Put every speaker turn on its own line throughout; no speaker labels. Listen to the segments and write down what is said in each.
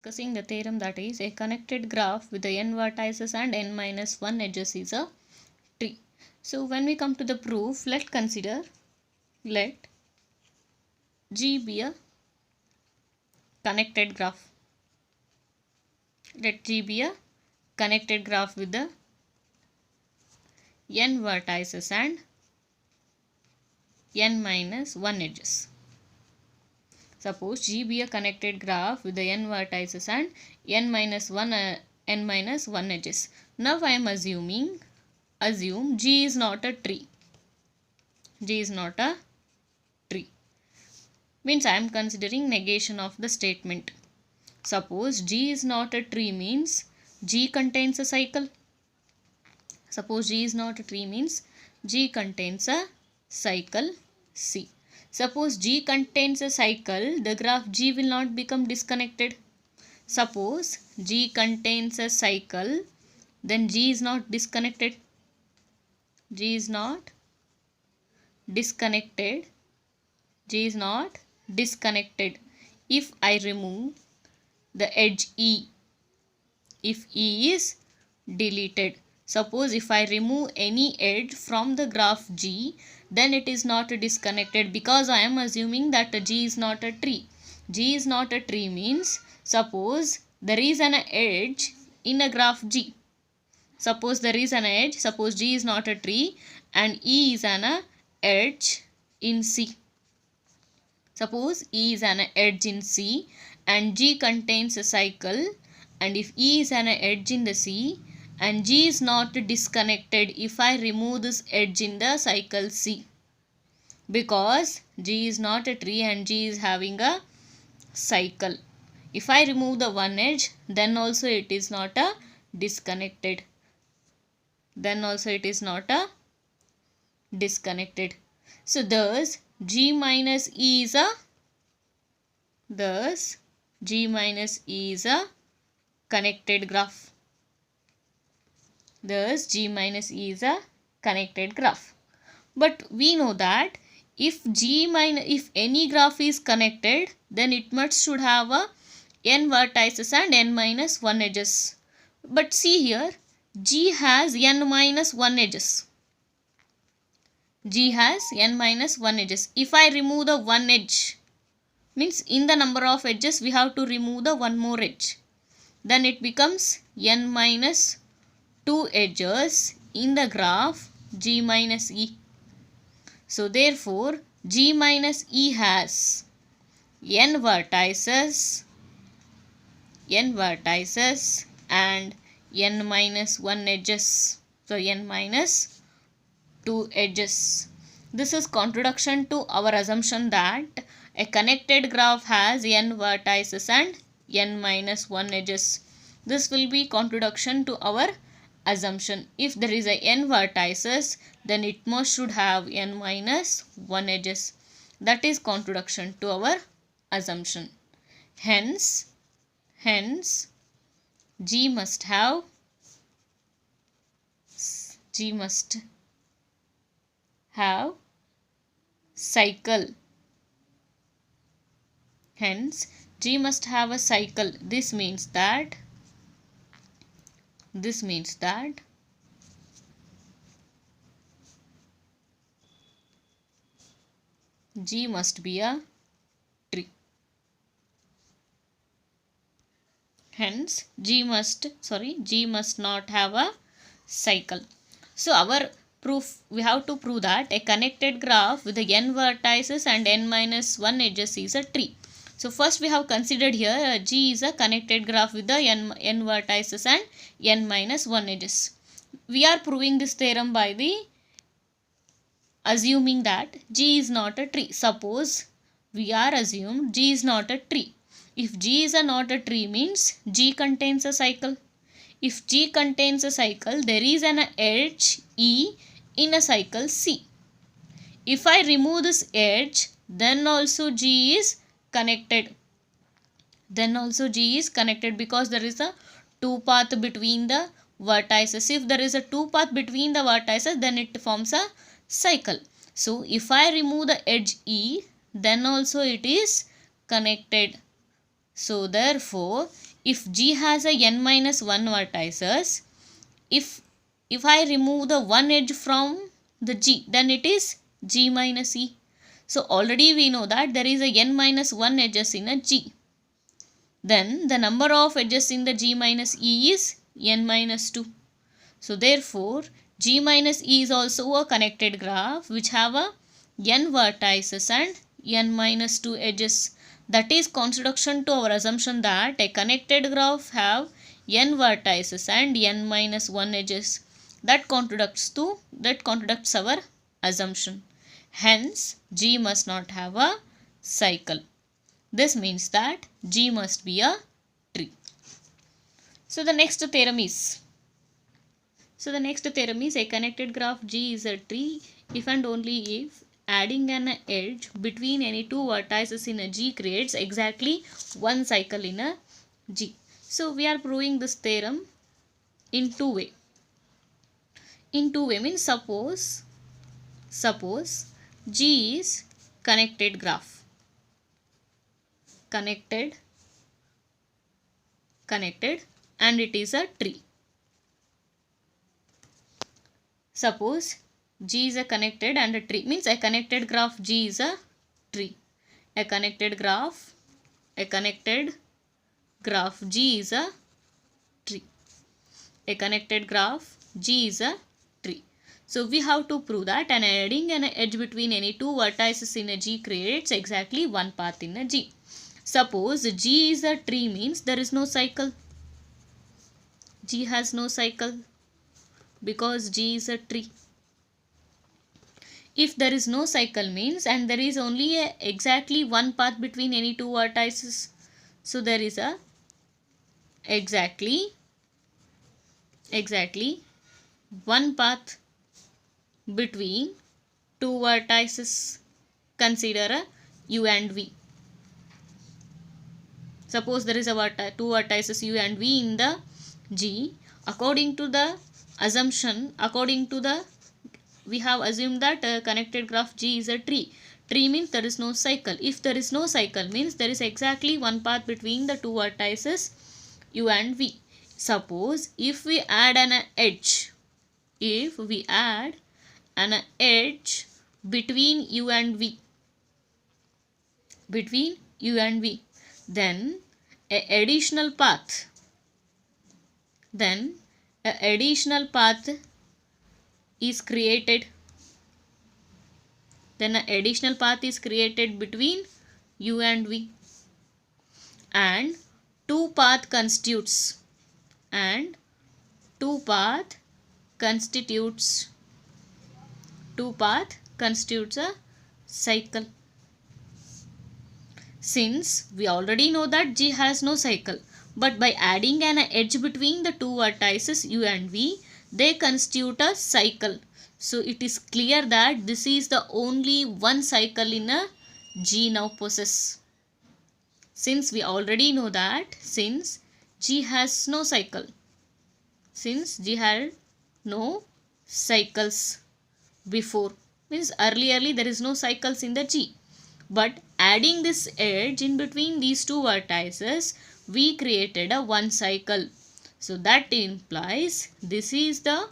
Discussing the theorem that is a connected graph with the n vertices and n minus 1 edges is a tree. So when we come to the proof, let G be a connected graph. Let G be a connected graph with the n vertices and n minus 1 edges. Suppose G be a connected graph with the n vertices and n minus 1 edges. Now I am assume G is not a tree. G is not a tree. Means I am considering negation of the statement. Suppose G is not a tree means G contains a cycle. Suppose G is not a tree means G contains a cycle C. Suppose G contains a cycle, the graph G will not become disconnected. Suppose G contains a cycle, then G is not disconnected. G is not disconnected. G is not disconnected. If I remove the edge E, if E is deleted. Suppose if I remove any edge from the graph G, then it is not disconnected because I am assuming that G is not a tree. G is not a tree means suppose there is an edge in a graph G. Suppose there is an edge, suppose G is not a tree and E is an edge in C. Suppose E is an edge in C and G contains a cycle, and if E is an edge in the C and G is not disconnected if I remove this edge in the cycle C, because G is not a tree and G is having a cycle. If I remove the one edge, then also it is not a disconnected. Then also it is not a disconnected. So thus G minus E is a connected graph. Thus G minus E is a connected graph. But we know that if any graph is connected, then it should have a n vertices and n minus 1 edges. But see here, G has n minus 1 edges. G has n minus 1 edges. If I remove the one edge, means in the number of edges we have to remove the one more edge, then it becomes n minus 2 edges in the graph G minus E. So therefore G minus E has n vertices and n minus 1 edges. So n minus 2 edges. This is contradiction to our assumption that a connected graph has n vertices and n minus 1 edges. This will be contradiction to our assumption. If there is a n vertices, then it should have n minus 1 edges. That is contradiction to our assumption. Hence G must have cycle. Hence G must have a cycle. This means that G must be a tree. Hence G must not have a cycle. So our proof, we have to prove that a connected graph with the n vertices and n minus 1 edges is a tree. So first we have considered here G is a connected graph with the n vertices and n minus 1 edges. We are proving this theorem by the assuming that G is not a tree. Suppose we are assumed G is not a tree. If G is not a tree means G contains a cycle. If G contains a cycle, there is an edge E in a cycle C. If I remove this edge, then also G is connected. Because there is a two path between the vertices. If there is a two path between the vertices, then it forms a cycle. So if I remove the edge E, then also it is connected. So therefore if G has a n minus 1 vertices, if I remove the one edge from the G, then it is G minus E. So already we know that there is a n minus 1 edges in a G. Then the number of edges in the G minus E is n minus 2. So therefore G minus E is also a connected graph which have a n vertices and n minus 2 edges. That is contradiction to our assumption that a connected graph have n vertices and n minus 1 edges. That contradicts our assumption. Hence G must not have a cycle. This means that G must be a tree. So the next theorem is a connected graph G is a tree if and only if adding an edge between any two vertices in a G creates exactly one cycle in a G. So we are proving this theorem in two way. In two way means suppose G is connected graph. Connected and it is a tree. Suppose G is a connected and a tree means a connected graph G is a tree. A connected graph G is a tree. A connected graph G is a tree. So we have to prove that an adding an edge between any two vertices in a G creates exactly one path in a G. Suppose G is a tree means there is no cycle. G has no cycle because G is a tree. If there is no cycle means and there is only exactly one path between any two vertices. So there is a exactly one path between two vertices. Consider a U and V. Suppose there is two vertices U and V in the G. According to the assumption, we have assumed that a connected graph G is a tree. Tree means there is no cycle. If there is no cycle means there is exactly one path between the two vertices U and V. Suppose if we add an edge, between U and V, then an additional path is created. Then an additional path is created between U and V, and two path constitutes a cycle. Since we already know that G has no cycle, but by adding an edge between the two vertices U and V, they constitute a cycle. So it is clear that this is the only one cycle in a G now possess. Since we already know that since G has no cycle, since G had no cycles before, means early there is no cycles in the G. But adding this edge in between these two vertices, we created a one cycle. So that implies this is the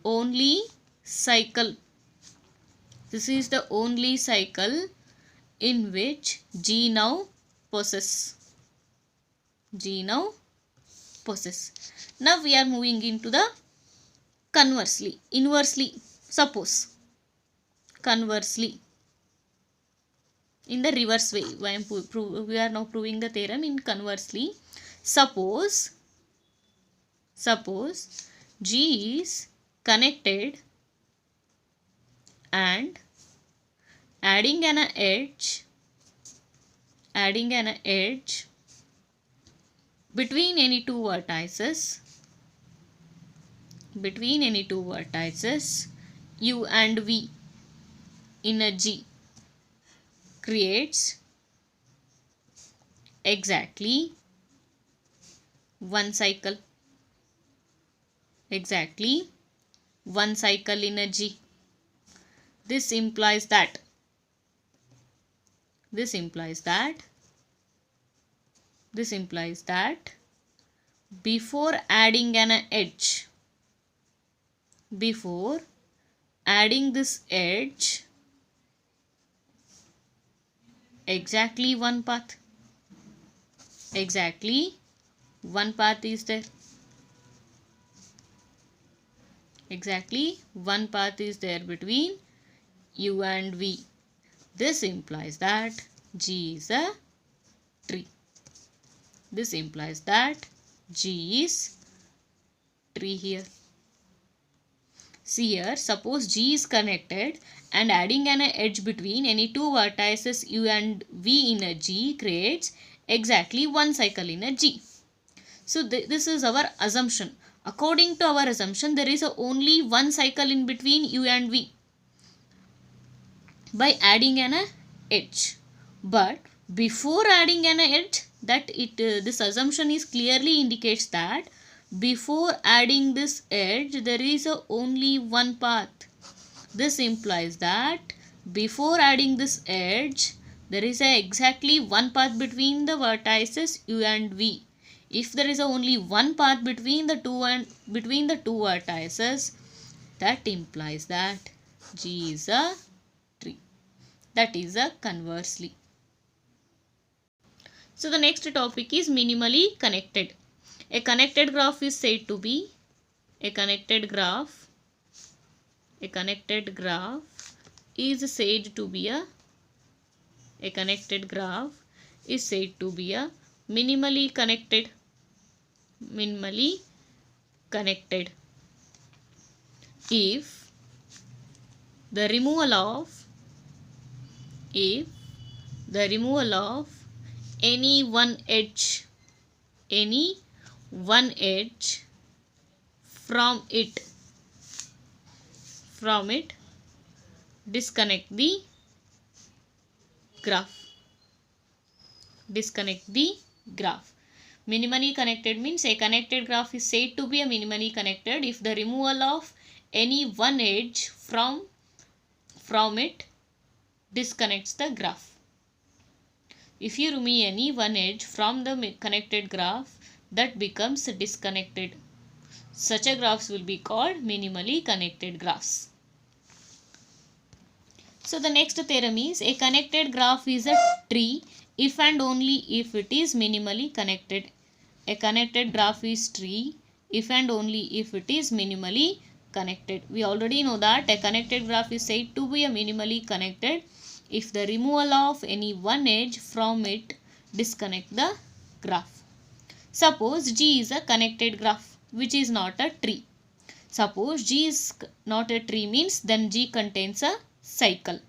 only cycle. This is the only cycle in which G now possess. Now we are moving into the inversely. Suppose conversely. In the reverse way, we are now proving the theorem in conversely. Suppose G is connected and adding an edge between any two vertices U and V in a G creates exactly one cycle. In a G. This implies that before adding an edge, before adding this edge, exactly one path, exactly one path is there, exactly one path is there between U and V. This implies that G is a tree. This implies that G is tree here. See here, suppose G is connected and adding an edge between any two vertices U and V in a G creates exactly one cycle in a G. So this is our assumption. According to our assumption, there is only one cycle in between U and V by adding an edge. But before adding an edge, this assumption is clearly indicates that before adding this edge, there is only one path. This implies that before adding this edge, there is exactly one path between the vertices U and V. If there is only one path between the two vertices, that implies that G is a tree. That is a conversely. So the next topic is minimally connected. A connected graph is said to be a connected graph is said to be a minimally connected if the removal of any one edge from it disconnect the graph. Minimally connected means a connected graph is said to be a minimally connected if the removal of any one edge from it disconnects the graph. If you remove any one edge from the connected graph, that becomes disconnected. Such a graphs will be called minimally connected graphs. So the next theorem is a connected graph is a tree if and only if it is minimally connected. A connected graph is tree if and only if it is minimally connected. We already know that a connected graph is said to be a minimally connected if the removal of any one edge from it disconnect the graph. Suppose G is a connected graph which is not a tree. Suppose G is not a tree means then G contains a cycle.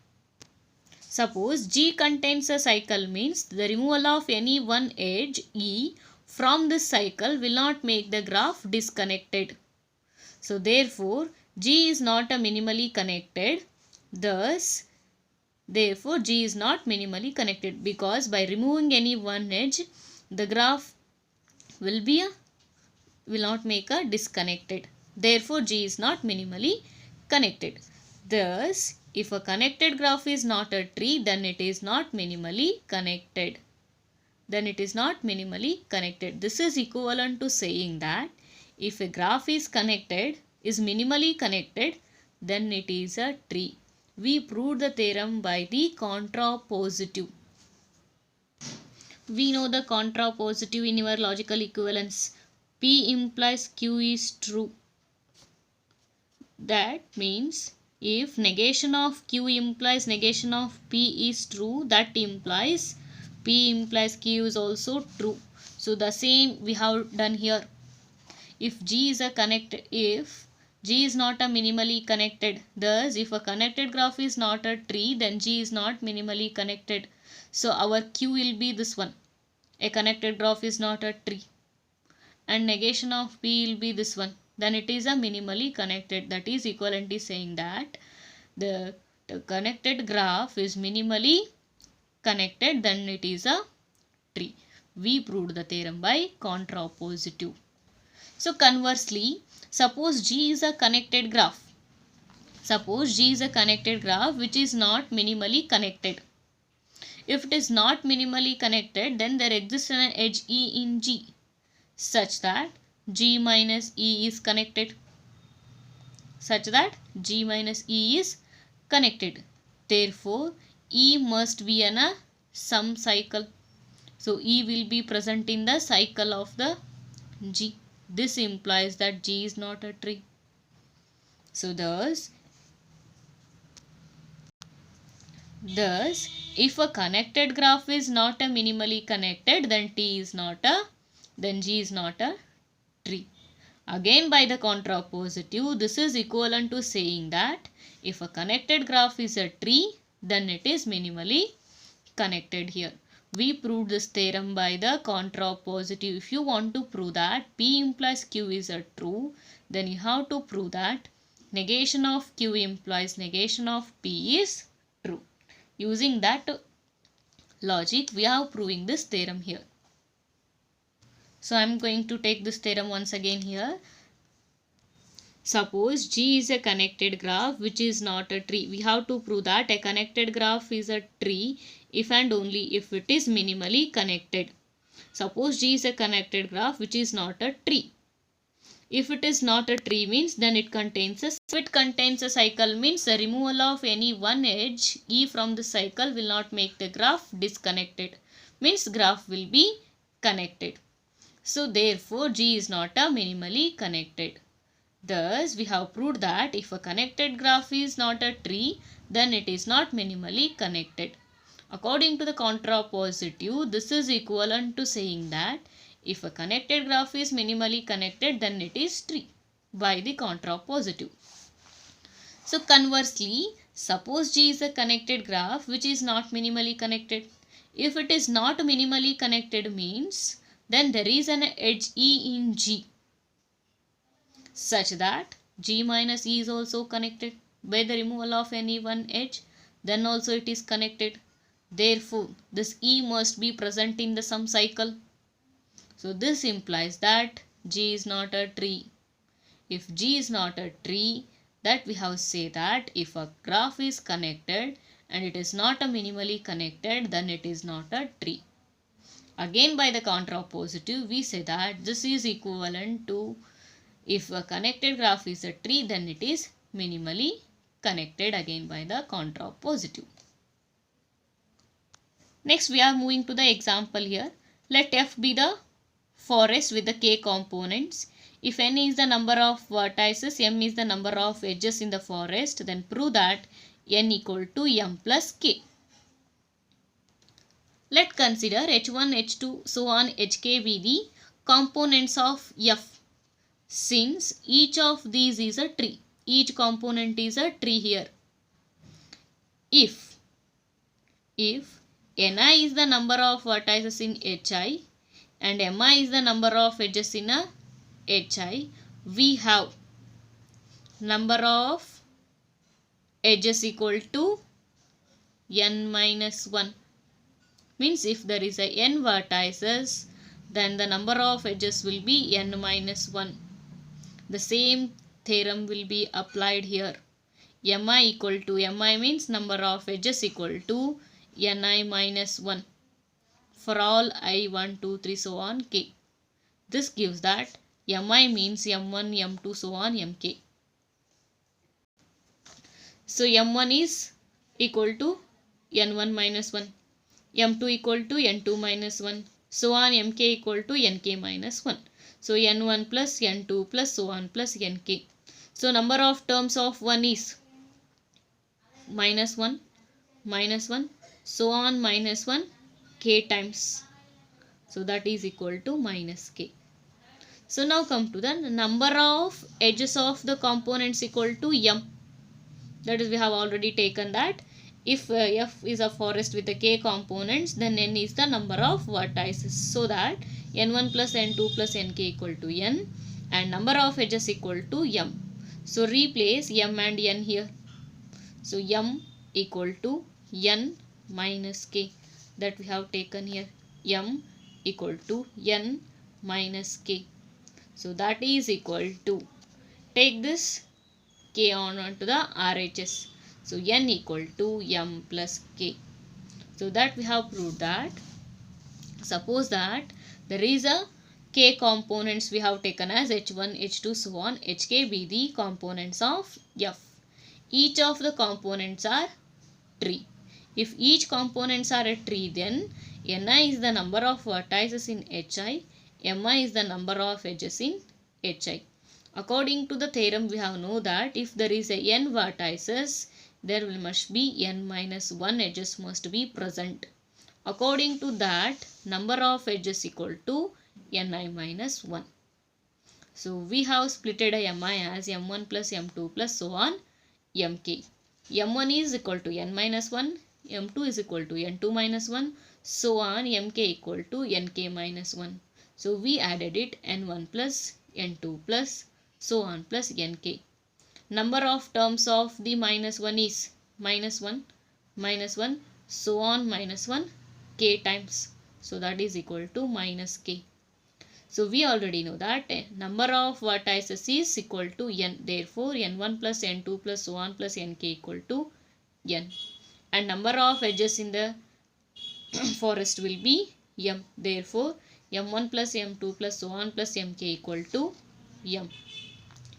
Suppose G contains a cycle means the removal of any one edge E from this cycle will not make the graph disconnected. So therefore G is not a minimally connected. Therefore G is not minimally connected because by removing any one edge the graph will not make a disconnected. Therefore G is not minimally connected. Thus if a connected graph is not a tree, then it is not minimally connected. This is equivalent to saying that if a graph is minimally connected, then it is a tree. We proved the theorem by the contrapositive. We know the contrapositive in your logical equivalence. P implies Q is true. That means if negation of Q implies negation of P is true, that implies P implies Q is also true. So the same we have done here. If G is not a minimally connected, thus if a connected graph is not a tree, then G is not minimally connected. So our Q will be this one. A connected graph is not a tree. And negation of P will be this one. Then it is a minimally connected. That is equivalent to saying that the connected graph is minimally connected, then it is a tree. We proved the theorem by contrapositive. So conversely, suppose G is a connected graph. Suppose G is a connected graph which is not minimally connected. If it is not minimally connected, then there exists an edge E in G. such that G minus E is connected. Such that G minus E is connected. Therefore, E must be in a some cycle. So, E will be present in the cycle of the G. This implies that G is not a tree. So, thus, if a connected graph is not a minimally connected, then G is not a tree. Again, by the contrapositive, this is equivalent to saying that if a connected graph is a tree, then it is minimally connected here. We proved this theorem by the contrapositive. If you want to prove that P implies Q is a true, then you have to prove that negation of Q implies negation of P is true. Using that logic, we are proving this theorem here. So I am going to take this theorem once again here. Suppose G is a connected graph which is not a tree. We have to prove that a connected graph is a tree if and only if it is minimally connected. Suppose G is a connected graph which is not a tree. If it is not a tree means then it contains a cycle means the removal of any one edge E from the cycle will not make the graph disconnected. Means graph will be connected. So therefore G is not a minimally connected. Thus we have proved that if a connected graph is not a tree, then it is not minimally connected. According to the contrapositive, this is equivalent to saying that if a connected graph is minimally connected, then it is tree by the contrapositive. So conversely, suppose G is a connected graph which is not minimally connected. If it is not minimally connected means then there is an edge E in G such that G minus E is also connected by the removal of any one edge, then also it is connected. Therefore, this E must be present in the some cycle. So this implies that G is not a tree. If G is not a tree, that we have say that if a graph is connected and it is not a minimally connected, then it is not a tree. Again by the contrapositive, we say that this is equivalent to if a connected graph is a tree, then it is minimally connected again by the contrapositive. Next we are moving to the example here. Let F be the forest with the k components. If n is the number of vertices, m is the number of edges in the forest, then prove that n equal to m plus k. Let's consider h1, h2, so on hk be the components of F. Since each of these is a tree, each component is a tree here. If ni is the number of vertices in hi and mi is the number of edges in a hi, we have number of edges equal to n minus 1. Means if there is a n vertices, then the number of edges will be n minus 1. The same theorem will be applied here. Mi equal to mi means number of edges equal to ni minus 1 for all I 1, 2, 3 so on k. This gives that mi means m1, m2 so on mk. So m1 is equal to n1 minus 1, m2 equal to n2 minus 1, so on mk equal to nk minus 1. So n1 plus n2 plus so on plus nk. So number of terms of 1 is minus 1, so on minus 1 k times. So that is equal to minus k. So now come to the number of edges of the components equal to m. That is we have already taken that. If F is a forest with the k components, then n is the number of vertices. So that n1 plus n2 plus nk equal to n and number of edges equal to m. So replace m and n here. So m equal to n minus k, that we have taken here. M equal to n minus k. So that is equal to, take this k on to the RHS. So n equal to m plus k. So that we have proved that suppose that there is a k components we have taken as h1, h2, so on, hk be the components of f. Each of the components are tree. If each components are a tree, then ni is the number of vertices in hi, mi is the number of edges in hi. According to the theorem, we have know that if there is a n vertices, there must be n minus 1 edges must be present. According to that, number of edges equal to ni minus 1. So we have splitted a mi as m1 plus m2 plus so on mk. m1 is equal to n minus 1, m2 is equal to n2 minus 1, so on mk equal to nk minus 1. So we added it n1 plus n2 plus so on plus nk. Number of terms of the minus 1 is minus 1, so on minus 1 k times. So that is equal to minus k. So we already know that number of vertices is equal to n. Therefore, n1 plus n2 plus so on plus nk equal to n. And number of edges in the forest will be m. Therefore, m1 plus m2 plus so on plus mk equal to m.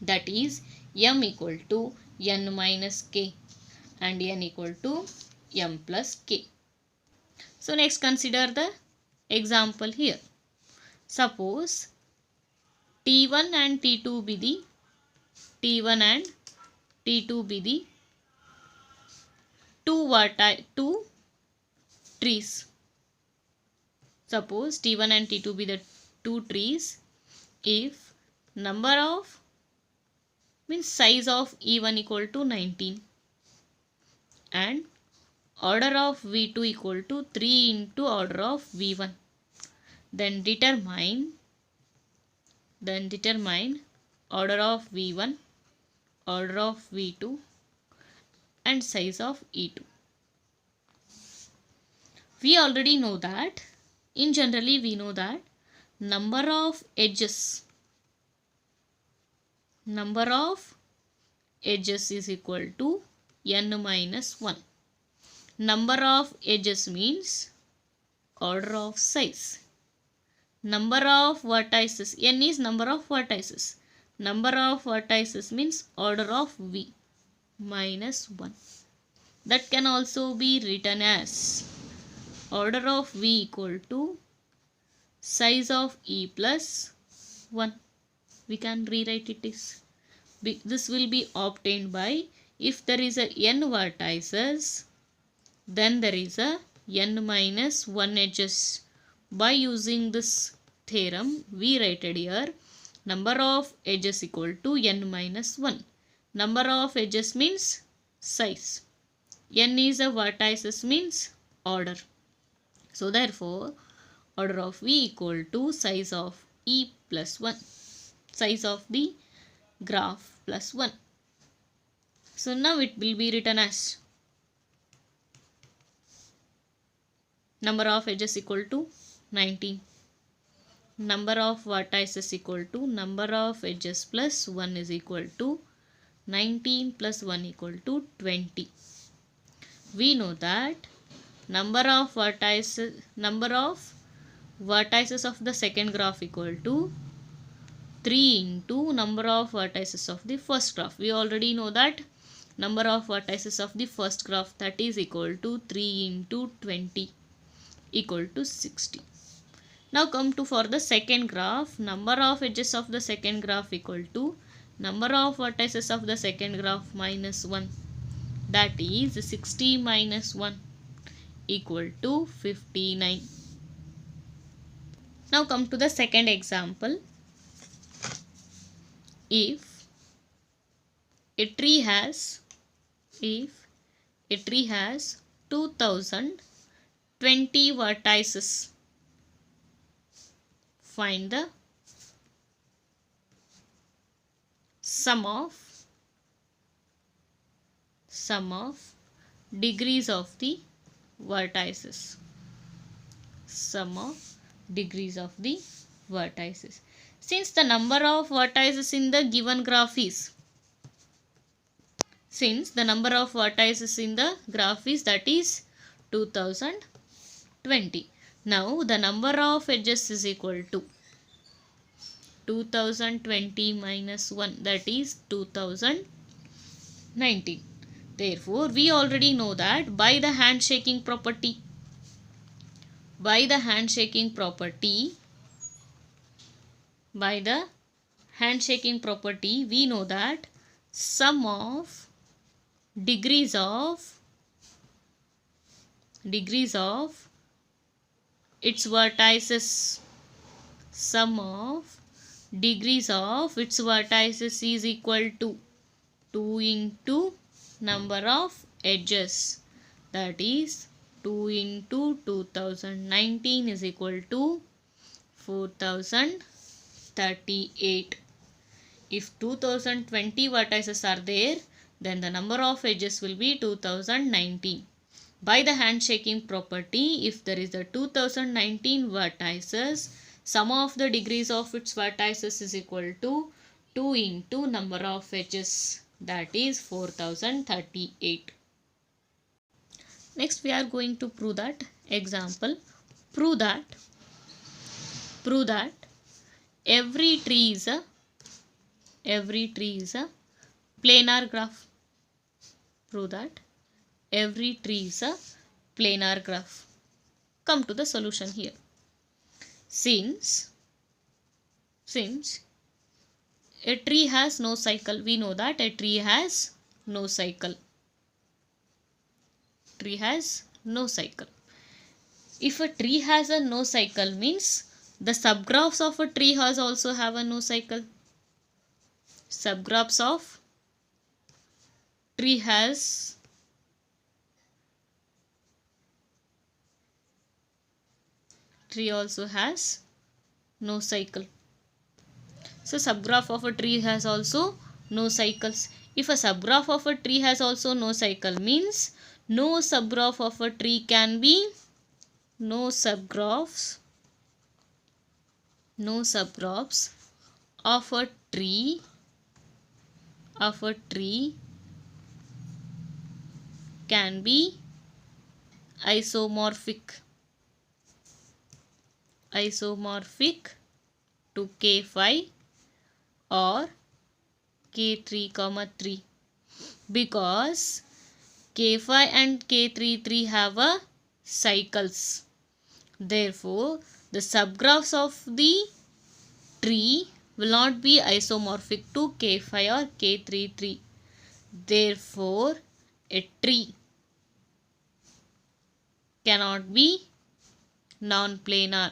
That is m equal to n minus k and n equal to m plus k. So next consider the example here. Suppose T1 and T2 be the two trees. Suppose T1 and T2 be the two trees. If number of means size of E1 equal to 19 and order of V2 equal to 3 into order of V1. Then determine order of V1, order of V2 and size of E2. We already know that we know that number of edges is equal to n minus 1. Number of edges means order of size. Number of vertices, n is number of vertices. Number of vertices means order of v minus 1. That can also be written as order of v equal to size of e plus 1. We can rewrite it as this will be obtained by if there is a n vertices, then there is a n minus 1 edges. By using this theorem, we write here number of edges equal to n minus 1. Number of edges means size. N is a vertices means order. So therefore, order of v equal to size of e plus 1. Size of the graph plus 1. So now it will be written as number of edges equal to 19. Number of vertices equal to number of edges plus 1 is equal to 19 plus 1 equal to 20. We know that number of vertices of the second graph equal to 3 into number of vertices of the first graph. We already know that number of vertices of the first graph, that is equal to 3 into 20 equal to 60. Now come to for the second graph, number of edges of the second graph equal to number of vertices of the second graph minus 1. That is 60 minus 1 equal to 59. Now come to the second example. If a tree has 2020 vertices, find the sum of degrees of the vertices. Sum of degrees of the vertices. Since the number of vertices in the given graph is that is 2020. Now the number of edges is equal to 2020 minus 1, that is 2019. Therefore, we already know that by the handshaking property, by the handshaking property, we know that sum of degrees of its vertices, sum of degrees of its vertices is equal to 2 into number of edges, that is 2 into 2019 is equal to 4038. If 2020 vertices are there, then the number of edges will be 2019. By the handshaking property, if there is a 2019 vertices, sum of the degrees of its vertices is equal to 2 into number of edges, that is 4038. Next we are going to prove that example. Prove that every tree is a planar graph. Prove that every tree is a planar graph. Come to the solution here. Since a tree has no cycle, we know that a tree has no cycle. Tree has no cycle. If a tree has a no cycle, means the subgraphs of a tree has also have a no cycle. Subgraphs of tree also has no cycle. So subgraph of a tree has also no cycles. If a subgraph of a tree has also no cycle, means no subgraph of a tree can be, no subgraphs of a tree can be isomorphic to K5 or K3, 3, because K5 and K3 have a cycles. Therefore, the subgraphs of the tree will not be isomorphic to K5 or K3. Therefore, a tree cannot be non-planar.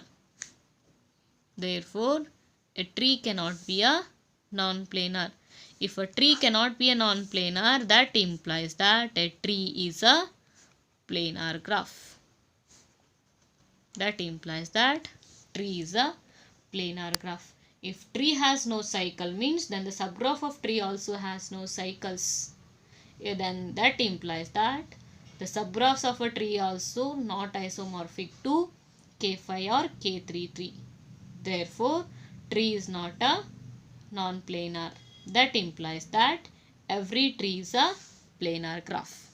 Therefore, a tree cannot be a non-planar. If a tree cannot be a non-planar, that implies that a tree is a planar graph. That implies that tree is a planar graph. If tree has no cycle, means then the subgraph of tree also has no cycles. Then that implies that the subgraphs of a tree also not isomorphic to K5 or K3. Therefore, tree is not a non-planar. That implies that every tree is a planar graph.